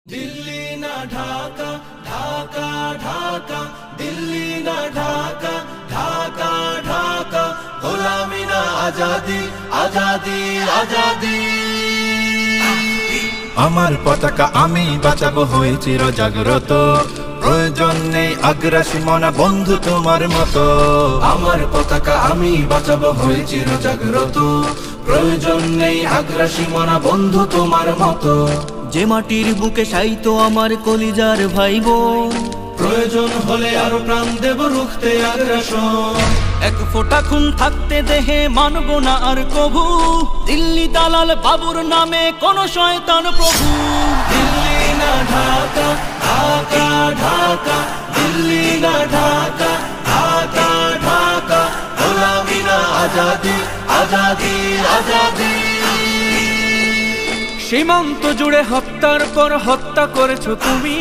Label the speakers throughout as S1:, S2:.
S1: दिल्ली ना ढाका ढाका ढाका दिल्ली ना ढाका ढाका ढाका গোলামি না আজাদি আজাদি আজাদি
S2: আমার পতাকা আমি বাঁচাবো হয়ে চির জাগ্রত প্রয়োজন নেই আগ্রাসী মনা বন্ধু তোমার মতো
S1: আমার পতাকা আমি বাঁচাবো হয়ে চির জাগ্রত প্রয়োজন নেই আগ্রাসী মনা বন্ধু তোমার মতো
S3: যে মাটির বুকে সাইতো আমার কলিজার ভাইবোন
S1: প্রয়োজন হলে আরো প্রাণ দেব রুখতে আগ্রাসন
S3: এক ফোঁটা খুন থাকতে দেহে মানব না আর কভু দিল্লি দালাল বাবুর নামে কোন শয়তান প্রভু
S1: দিল্লি না ঢাকা ঢাকা ঢাকা দিল্লি না ঢাকা ঢাকা ঢাকা গোলামি না আজাদি আজাদি আজাদি
S3: সীমান্ত জুড়ে হত্যার পর হত্যা করেছো তুমি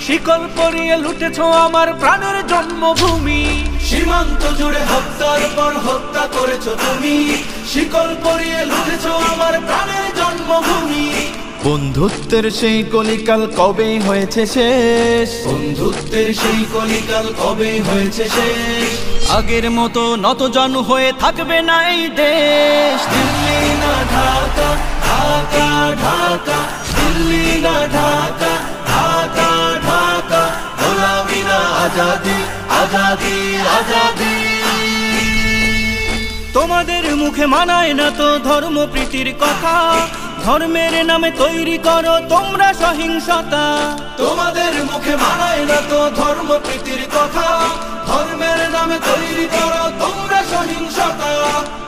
S3: শিকল পরিয়ে লুটেছো আমার প্রাণের জন্মভূমি
S1: সীমান্ত জুড়ে হত্যার পর হত্যা করেছো তুমি শিকল পরিয়ে লুটেছো আমার প্রাণের জন্মভূমি
S2: বন্ধুত্বের সেই কলিকাল কবে হয়েছে শেষ
S1: বন্ধুত্বের সেই কলিকাল কবে হয়েছে শেষ
S3: আগের মতো নতজানু হয়ে থাকবে না এই দেশ
S1: দিল্লি না ঢাকা ঢাকা ঢাকা দিল্লি না ঢাকা ঢাকা ঢাকা গোলামি না আজাদি আজাদি আজাদি
S3: তোমাদের মুখে মানায় না তো ধর্মপ্রীতির কথা ধর্মের নামে তৈরি করো তোমরা সহিংসতা
S1: তোমাদের মুখে মানায় না তো ধর্মপ্রীতির কথা ধর্মের নামে তৈরি করো তোমরা সহিংসতা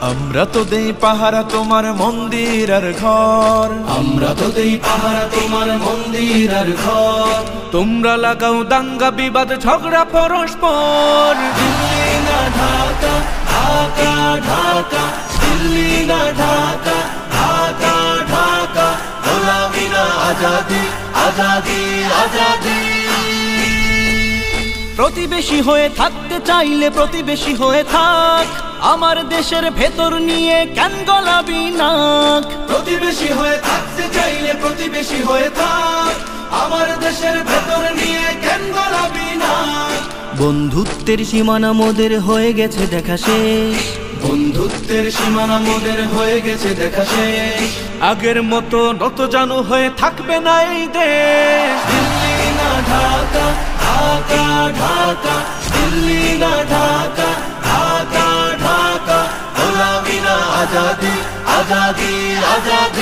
S2: আমরা তো দেই পাহারা তোমার মন্দির আর ঘর
S1: আমরা তো দেই পাহারা তোমার মন্দির আর ঘর
S3: তোমরা লাগাও দাঙ্গা বিবাদ ঝগড়া পরস্পর
S1: দিল্লি না ঢাকা ঢাকা ঢাকা দিল্লি না ঢাকা ঢাকা ঢাকা গোলামি না আজাদি আজাদি আজাদি
S3: প্রতিবেশী হয়ে থাকতে চাইলে প্রতিবেশী হয়ে থাক আমার দেশের ভেতর নিয়ে কেন গলাবি নাক
S1: প্রতিবেশী হয়ে থাকতে চাইলে প্রতিবেশী হয়ে থাক আমার দেশের ভেতর নিয়ে কেন গলাবি না
S3: বন্ধুত্বের সীমানা মোদের হয়ে গেছে দেখা শেষ
S1: বন্ধুত্বের সীমানা মোদের হয়ে গেছে দেখা শেষ
S3: আগের মতো নতজানু হয়ে থাকবে না এই দেশ
S1: দিল্লি না ঢাকা ঢাকা ঢাকা দিল্লি না ঢাকা ঢাকা ঢাকা গোলামি না আজাদি আজাদি আজাদি